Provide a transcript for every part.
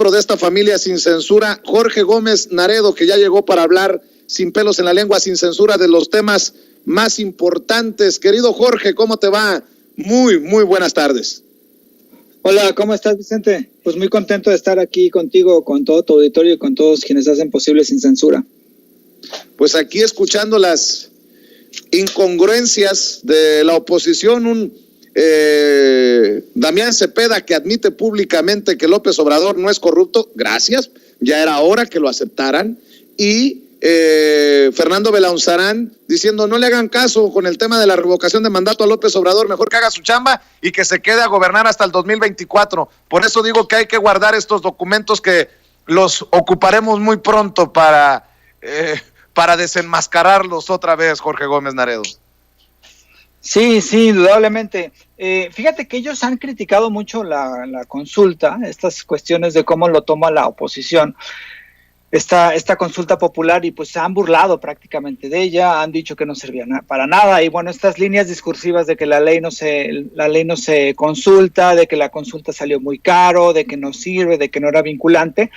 miembro de esta familia sin censura, Jorge Gómez Naredo, que ya llegó para hablar sin pelos en la lengua, sin censura, de los temas más importantes. Querido Jorge, ¿cómo te va? Muy buenas tardes. Hola, ¿cómo estás, Vicente? Pues muy contento de estar aquí contigo, con todo tu auditorio y con todos quienes hacen posible Sin Censura. Pues aquí escuchando las incongruencias de la oposición, Damián Cepeda, que admite públicamente que López Obrador no es corrupto, gracias, ya era hora que lo aceptaran, y Fernando Belaunzarán diciendo no le hagan caso con el tema de la revocación de mandato a López Obrador, mejor que haga su chamba y que se quede a gobernar hasta el 2024. Por eso digo que hay que guardar estos documentos, que los ocuparemos muy pronto para desenmascararlos otra vez, Jorge Gómez Naredo. Sí, indudablemente. Fíjate que ellos han criticado mucho la consulta, estas cuestiones de cómo lo toma la oposición, esta consulta popular, y pues se han burlado prácticamente de ella, han dicho que no servía para nada, y bueno, estas líneas discursivas de que la ley no se consulta, de que la consulta salió muy caro, de que no sirve, de que no era vinculante,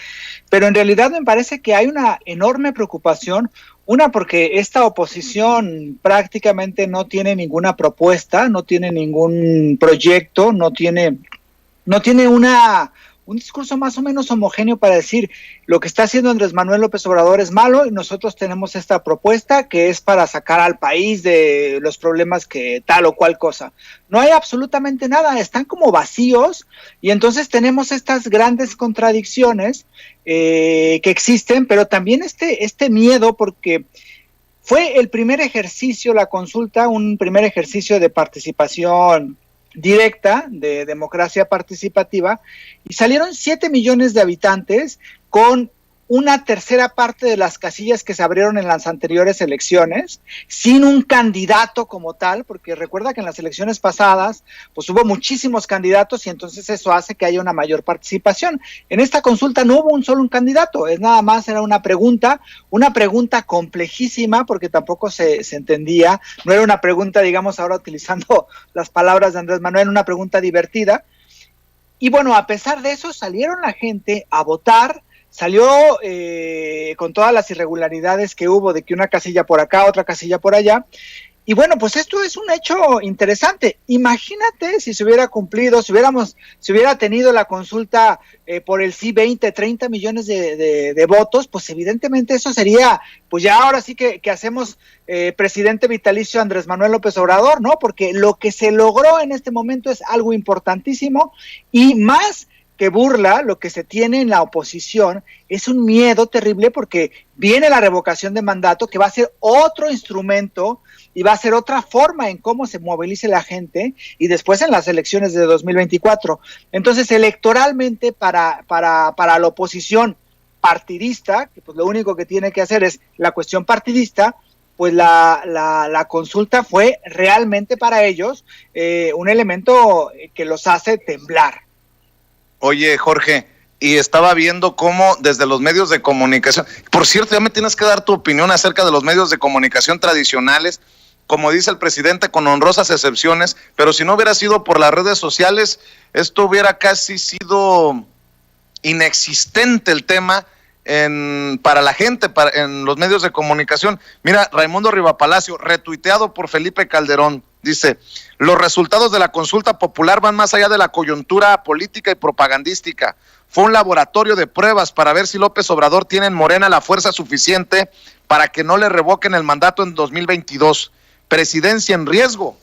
pero en realidad me parece que hay una enorme preocupación. Una, porque esta oposición prácticamente no tiene ninguna propuesta, no tiene ningún proyecto, no tiene un discurso más o menos homogéneo para decir lo que está haciendo Andrés Manuel López Obrador es malo y nosotros tenemos esta propuesta que es para sacar al país de los problemas que tal o cual cosa. No hay absolutamente nada, están como vacíos, y entonces tenemos estas grandes contradicciones que existen, pero también este miedo, porque fue el primer ejercicio, la consulta, un primer ejercicio de participación directa, de democracia participativa, y salieron 7 millones de habitantes con una tercera parte de las casillas que se abrieron en las anteriores elecciones, sin un candidato como tal, porque recuerda que en las elecciones pasadas pues hubo muchísimos candidatos y entonces eso hace que haya una mayor participación. En esta consulta no hubo un solo candidato, nada más era una pregunta complejísima, porque tampoco se entendía, no era una pregunta, digamos ahora utilizando las palabras de Andrés Manuel, una pregunta divertida. Y bueno, a pesar de eso salieron la gente a votar. Salió con todas las irregularidades que hubo, de que una casilla por acá, otra casilla por allá, y bueno, pues esto es un hecho interesante. Imagínate si se hubiera cumplido, si hubiera tenido la consulta por el sí 20, 30 millones de votos, pues evidentemente eso sería, pues ya ahora sí que hacemos presidente vitalicio Andrés Manuel López Obrador, ¿no? Porque lo que se logró en este momento es algo importantísimo, y más que burla, lo que se tiene en la oposición es un miedo terrible, porque viene la revocación de mandato, que va a ser otro instrumento y va a ser otra forma en cómo se movilice la gente, y después en las elecciones de 2024. Entonces, electoralmente, para la oposición partidista, que pues lo único que tiene que hacer es la cuestión partidista, pues la consulta fue realmente para ellos un elemento que los hace temblar. Oye, Jorge, y estaba viendo cómo desde los medios de comunicación, por cierto, ya me tienes que dar tu opinión acerca de los medios de comunicación tradicionales, como dice el presidente, con honrosas excepciones, pero si no hubiera sido por las redes sociales, esto hubiera casi sido inexistente el tema para la gente, en los medios de comunicación. Mira, Raimundo Rivapalacio, retuiteado por Felipe Calderón, dice: los resultados de la consulta popular van más allá de la coyuntura política y propagandística. Fue un laboratorio de pruebas para ver si López Obrador tiene en Morena la fuerza suficiente para que no le revoquen el mandato en 2022. Presidencia en riesgo.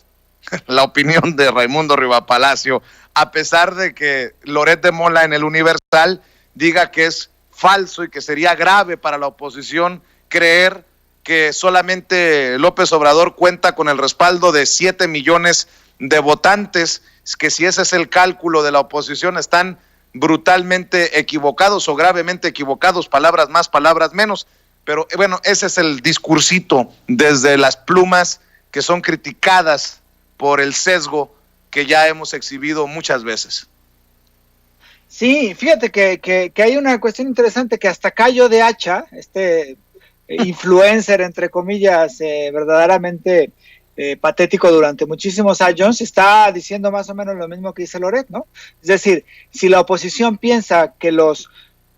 La opinión de Raimundo Rivapalacio, a pesar de que Loret de Mola en el Universal diga que es falso y que sería grave para la oposición creer que solamente López Obrador cuenta con el respaldo de 7 millones de votantes, que si ese es el cálculo de la oposición están brutalmente equivocados o gravemente equivocados, palabras más, palabras menos. Pero bueno, ese es el discursito desde las plumas que son criticadas por el sesgo que ya hemos exhibido muchas veces. Sí, fíjate que hay una cuestión interesante, que hasta Cayo de Hacha, influencer, entre comillas, verdaderamente patético durante muchísimos años, está diciendo más o menos lo mismo que dice Loret, ¿no? Es decir, si la oposición piensa que los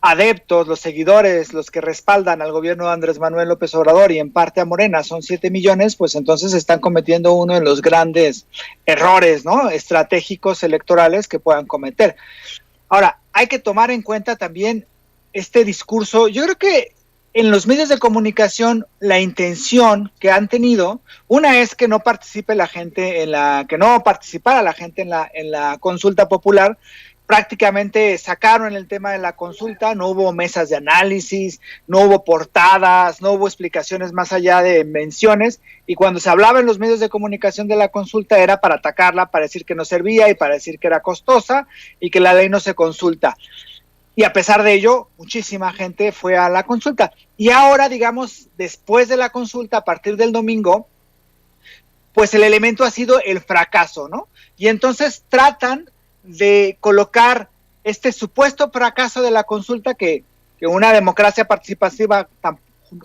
adeptos, los seguidores, los que respaldan al gobierno de Andrés Manuel López Obrador y en parte a Morena son 7 millones, pues entonces están cometiendo uno de los grandes errores, ¿no?, estratégicos electorales que puedan cometer. Ahora, hay que tomar en cuenta también este discurso. Yo creo que en los medios de comunicación la intención que han tenido, una es que no participe la gente que no participara la gente en la consulta popular. Prácticamente sacaron el tema de la consulta, no hubo mesas de análisis, no hubo portadas, no hubo explicaciones más allá de menciones, y cuando se hablaba en los medios de comunicación de la consulta era para atacarla, para decir que no servía y para decir que era costosa y que la ley no se consulta. Y a pesar de ello, muchísima gente fue a la consulta. Y ahora, digamos, después de la consulta, a partir del domingo, pues el elemento ha sido el fracaso, ¿no? Y entonces tratan de colocar este supuesto fracaso de la consulta, que una democracia participativa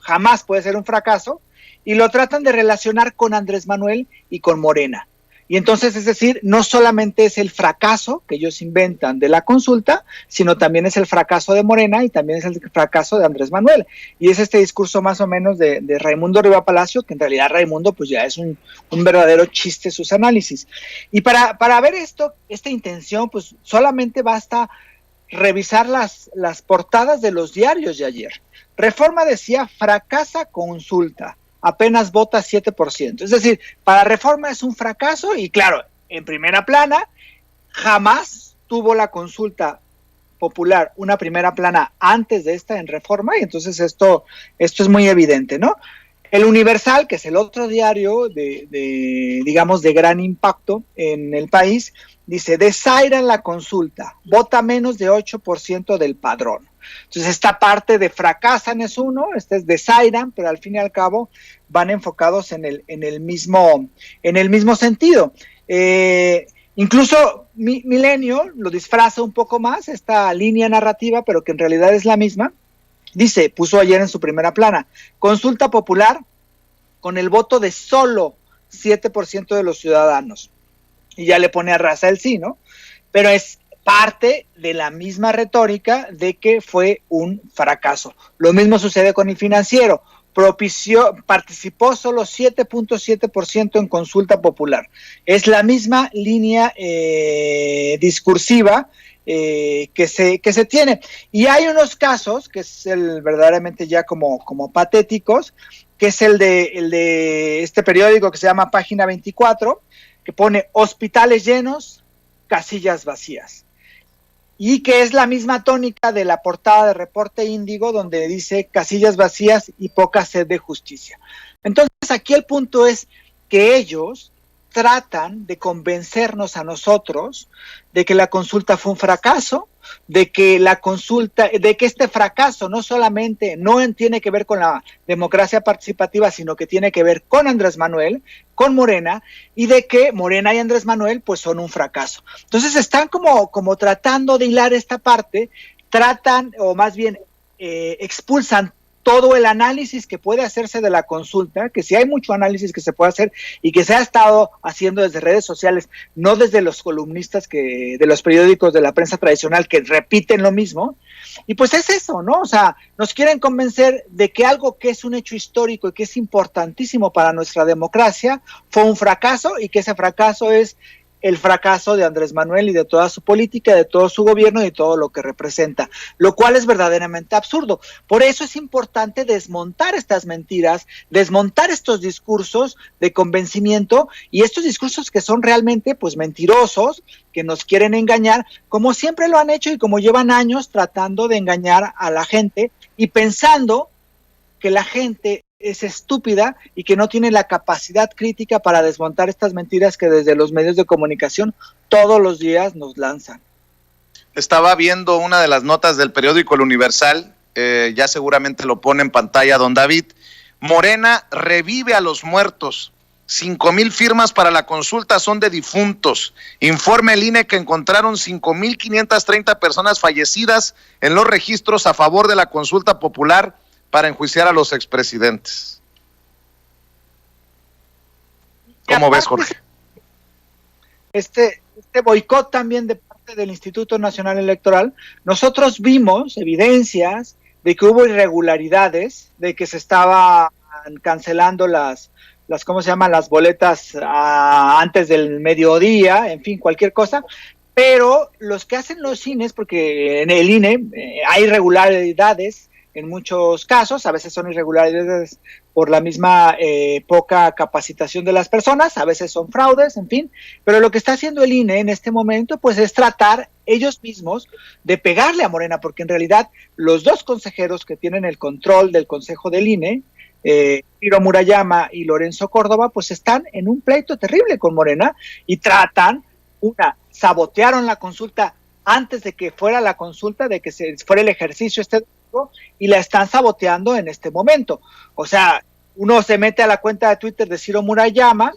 jamás puede ser un fracaso, y lo tratan de relacionar con Andrés Manuel y con Morena. Y entonces, es decir, no solamente es el fracaso que ellos inventan de la consulta, sino también es el fracaso de Morena y también es el fracaso de Andrés Manuel. Y es este discurso más o menos de Raimundo Riva Palacio, que en realidad Raimundo pues ya es un verdadero chiste sus análisis. Y para ver esta intención, pues solamente basta revisar las portadas de los diarios de ayer. Reforma decía, fracasa consulta. Apenas vota 7%. Es decir, para Reforma es un fracaso y claro, en primera plana, jamás tuvo la consulta popular una primera plana antes de esta en Reforma, y entonces esto es muy evidente, ¿no? El Universal, que es el otro diario digamos, de gran impacto en el país, dice, desairan la consulta, vota menos de 8% del padrón. Entonces esta parte de fracasan es uno, este es desairan, pero al fin y al cabo van enfocados en el mismo sentido. Incluso Milenio lo disfraza un poco más, esta línea narrativa, pero que en realidad es la misma. Dice, puso ayer en su primera plana, consulta popular con el voto de solo 7% de los ciudadanos. Y ya le pone a raza el sí, ¿no? Pero es parte de la misma retórica de que fue un fracaso. Lo mismo sucede con el Financiero. Participó solo 7.7% en consulta popular. Es la misma línea discursiva que se tiene. Y hay unos casos, que es verdaderamente ya como patéticos, que es el de este periódico que se llama Página 24, que pone hospitales llenos, casillas vacías. Y que es la misma tónica de la portada de Reporte Índigo, donde dice casillas vacías y poca sed de justicia. Entonces aquí el punto es que ellos tratan de convencernos a nosotros de que la consulta fue un fracaso, de que este fracaso no solamente no tiene que ver con la democracia participativa, sino que tiene que ver con Andrés Manuel, con Morena, y de que Morena y Andrés Manuel pues son un fracaso. Entonces están como tratando de hilar esta parte, o más bien expulsan todo el análisis que puede hacerse de la consulta, que sí hay mucho análisis que se puede hacer y que se ha estado haciendo desde redes sociales, no desde los columnistas de los periódicos de la prensa tradicional que repiten lo mismo. Y pues es eso, ¿no? O sea, nos quieren convencer de que algo que es un hecho histórico y que es importantísimo para nuestra democracia fue un fracaso, y que ese fracaso es el fracaso de Andrés Manuel y de toda su política, de todo su gobierno y de todo lo que representa, lo cual es verdaderamente absurdo. Por eso es importante desmontar estas mentiras, desmontar estos discursos de convencimiento y estos discursos que son realmente pues mentirosos, que nos quieren engañar, como siempre lo han hecho y como llevan años tratando de engañar a la gente y pensando que la gente es estúpida y que no tiene la capacidad crítica para desmontar estas mentiras que desde los medios de comunicación todos los días nos lanzan. Estaba viendo una de las notas del periódico El Universal, ya seguramente lo pone en pantalla don David. Morena revive a los muertos. 5,000 firmas para la consulta son de difuntos. Informa el INE que encontraron 5,530 personas fallecidas en los registros a favor de la consulta popular para enjuiciar a los expresidentes. ¿Cómo ves, Jorge? Este boicot también de parte del Instituto Nacional Electoral, nosotros vimos evidencias de que hubo irregularidades, de que se estaban cancelando las ¿cómo se llaman? Las boletas antes del mediodía, en fin, cualquier cosa. Pero los que hacen los INEs, porque en el INE hay irregularidades en muchos casos, a veces son irregularidades por la misma poca capacitación de las personas, a veces son fraudes, en fin, pero lo que está haciendo el INE en este momento pues es tratar ellos mismos de pegarle a Morena, porque en realidad los dos consejeros que tienen el control del consejo del INE, Ciro Murayama y Lorenzo Córdoba, pues están en un pleito terrible con Morena y tratan, sabotearon la consulta antes de que fuera la consulta, de que se fuera el ejercicio domingo, y la están saboteando en este momento. O sea, uno se mete a la cuenta de Twitter de Ciro Murayama,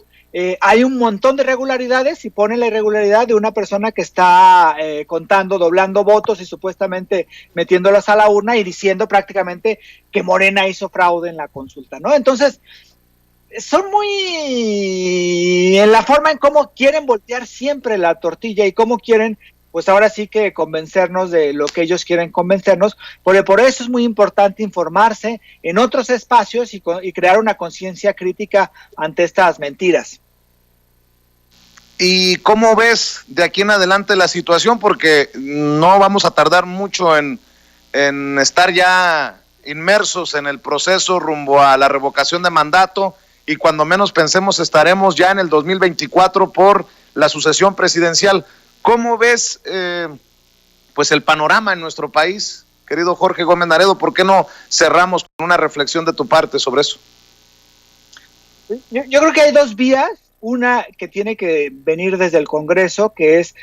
hay un montón de irregularidades y pone la irregularidad de una persona que está contando, doblando votos y supuestamente metiéndolas a la urna y diciendo prácticamente que Morena hizo fraude en la consulta, ¿no? Entonces, son muy en la forma en cómo quieren voltear siempre la tortilla y cómo quieren, pues ahora sí que convencernos de lo que ellos quieren convencernos, porque por eso es muy importante informarse en otros espacios y crear una conciencia crítica ante estas mentiras. ¿Y cómo ves de aquí en adelante la situación? Porque no vamos a tardar mucho en estar ya inmersos en el proceso rumbo a la revocación de mandato, y cuando menos pensemos estaremos ya en el 2024 por la sucesión presidencial. ¿Cómo ves pues el panorama en nuestro país, querido Jorge Gómez Naredo? ¿Por qué no cerramos con una reflexión de tu parte sobre eso? Yo creo que hay dos vías. Una que tiene que venir desde el Congreso, que es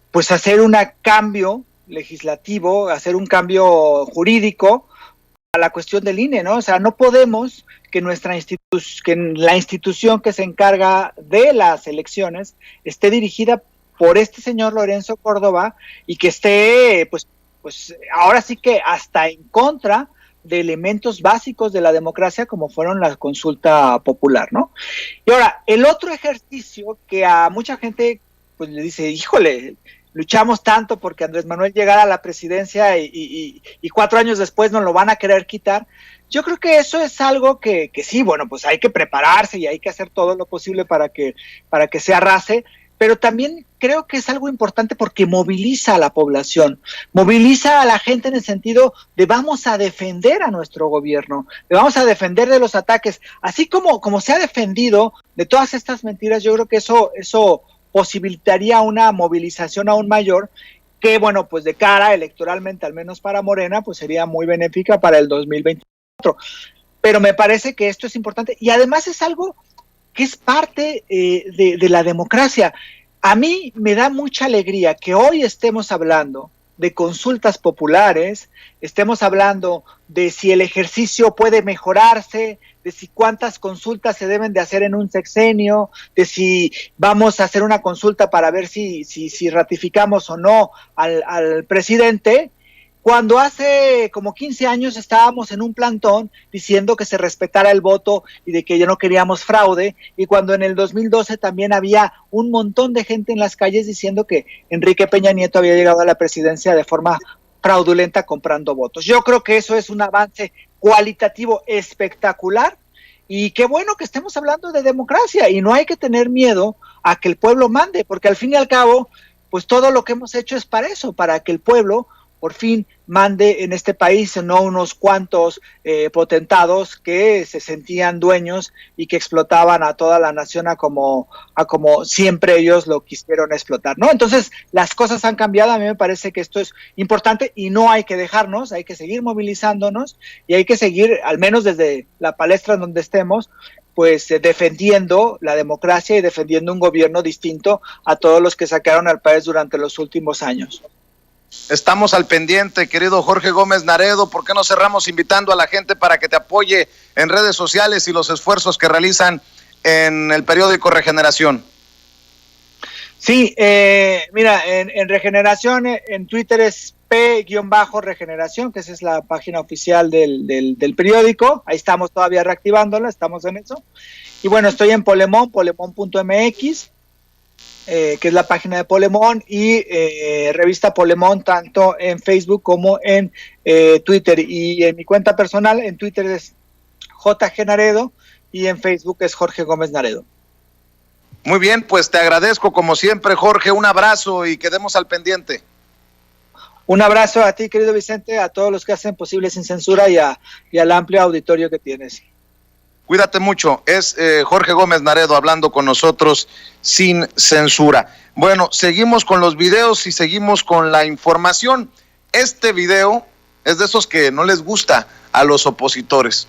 pues hacer un cambio legislativo, hacer un cambio jurídico a la cuestión del INE, ¿no? O sea, no podemos que la institución que se encarga de las elecciones esté dirigida por este señor Lorenzo Córdoba y que esté, pues ahora sí que hasta en contra de elementos básicos de la democracia como fueron la consulta popular, ¿no? Y ahora, el otro ejercicio que a mucha gente pues le dice, híjole, luchamos tanto porque Andrés Manuel llegara a la presidencia y 4 años después nos lo van a querer quitar. Yo creo que eso es algo que sí, bueno, pues hay que prepararse y hay que hacer todo lo posible para que se arrase, pero también creo que es algo importante porque moviliza a la población, moviliza a la gente en el sentido de vamos a defender a nuestro gobierno, de vamos a defender de los ataques, así como se ha defendido de todas estas mentiras. Yo creo que eso posibilitaría una movilización aún mayor que, bueno, pues de cara electoralmente, al menos para Morena, pues sería muy benéfica para el 2024. Pero me parece que esto es importante y además es algo que es parte de la democracia. A mí me da mucha alegría que hoy estemos hablando de consultas populares, estemos hablando de si el ejercicio puede mejorarse, de si cuántas consultas se deben de hacer en un sexenio, de si vamos a hacer una consulta para ver si ratificamos o no al presidente, cuando hace como 15 años estábamos en un plantón diciendo que se respetara el voto y de que ya no queríamos fraude, y cuando en el 2012 también había un montón de gente en las calles diciendo que Enrique Peña Nieto había llegado a la presidencia de forma fraudulenta comprando votos. Yo creo que eso es un avance cualitativo espectacular y qué bueno que estemos hablando de democracia y no hay que tener miedo a que el pueblo mande, porque al fin y al cabo, pues todo lo que hemos hecho es para eso, para que el pueblo por fin mande en este país, no unos cuantos potentados que se sentían dueños y que explotaban a toda la nación a como siempre ellos lo quisieron explotar, ¿no? Entonces, las cosas han cambiado. A mí me parece que esto es importante y no hay que dejarnos, hay que seguir movilizándonos y hay que seguir, al menos desde la palestra en donde estemos, pues defendiendo la democracia y defendiendo un gobierno distinto a todos los que sacaron al país durante los últimos años. Estamos al pendiente, querido Jorge Gómez Naredo. ¿Por qué no cerramos invitando a la gente para que te apoye en redes sociales y los esfuerzos que realizan en el periódico Regeneración? Sí, mira, en Regeneración, en Twitter es P-Regeneración, que esa es la página oficial del periódico. Ahí estamos todavía reactivándola, estamos en eso. Y bueno, estoy en Polemón.mx. que es la página de Polemón, y revista Polemón, tanto en Facebook como en Twitter. Y en mi cuenta personal, en Twitter es JG Naredo y en Facebook es Jorge Gómez Naredo. Muy bien, pues te agradezco como siempre, Jorge, un abrazo y quedemos al pendiente. Un abrazo a ti, querido Vicente, a todos los que hacen posible Sin Censura y al amplio auditorio que tienes. Cuídate mucho, es Jorge Gómez Naredo hablando con nosotros sin censura. Bueno, seguimos con los videos y seguimos con la información. Este video es de esos que no les gusta a los opositores.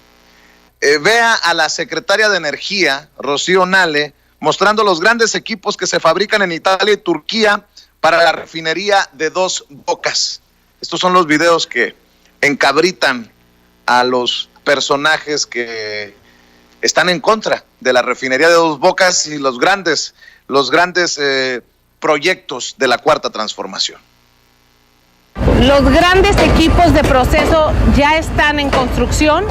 Vea a la secretaria de Energía, Rocío Nale, mostrando los grandes equipos que se fabrican en Italia y Turquía para la refinería de Dos Bocas. Estos son los videos que encabritan a los personajes que están en contra de la refinería de Dos Bocas y los grandes proyectos de la Cuarta Transformación. Los grandes equipos de proceso ya están en construcción,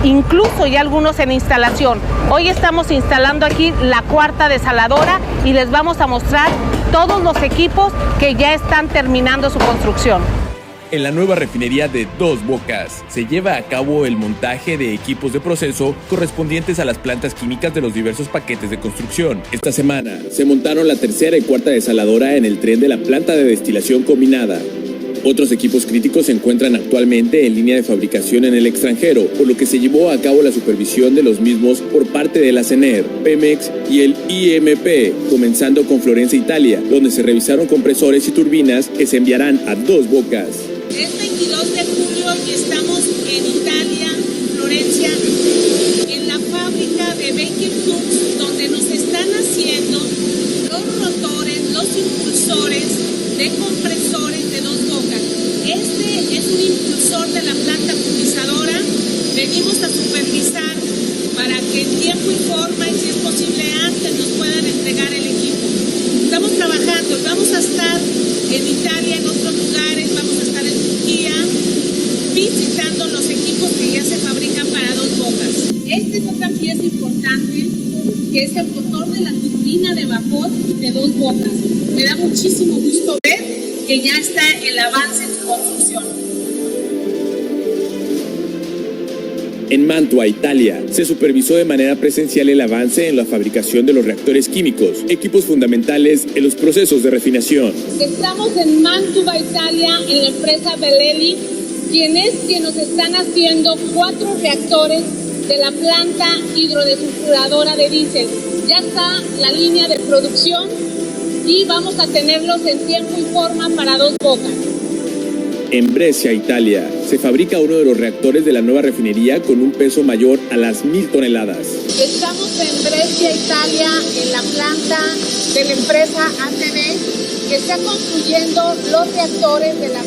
incluso ya algunos en instalación. Hoy estamos instalando aquí la cuarta desaladora y les vamos a mostrar todos los equipos que ya están terminando su construcción. En la nueva refinería de Dos Bocas se lleva a cabo el montaje de equipos de proceso correspondientes a las plantas químicas de los diversos paquetes de construcción. Esta semana se montaron la tercera y cuarta desaladora en el tren de la planta de destilación combinada. Otros equipos críticos se encuentran actualmente en línea de fabricación en el extranjero, por lo que se llevó a cabo la supervisión de los mismos por parte de la CENER, Pemex y el IMP, comenzando con Florencia, Italia, donde se revisaron compresores y turbinas que se enviarán a Dos Bocas. Es 22 de julio y estamos en Italia, Florencia, en la fábrica de Baker Hughes, donde nos están haciendo los rotores, los impulsores de compresores de Dos Bocas. Este es un impulsor de la planta pulverizadora. Venimos a supervisar para que en tiempo y forma, y si es posible antes, nos puedan entregar el equipo. Estamos trabajando, vamos a estar en Italia, en otros lugares, vamos a estar en Turquía, visitando los equipos que ya se fabrican para Dos Bocas. Esta es otra pieza importante, que es el motor de la turbina de vapor de Dos Bocas. Me da muchísimo gusto ver que ya está el avance en su construcción. En Mantua, Italia, se supervisó de manera presencial el avance en la fabricación de los reactores químicos, equipos fundamentales en los procesos de refinación. Estamos en Mantua, Italia, en la empresa Bellelli, quien nos están haciendo 4 reactores de la planta hidrodesulfuradora de diésel. Ya está la línea de producción y vamos a tenerlos en tiempo y forma para Dos Bocas. En Brescia, Italia, se fabrica uno de los reactores de la nueva refinería con un peso mayor a las 1,000 toneladas. Estamos en Brescia, Italia, en la planta de la empresa ATV, que está construyendo los reactores de la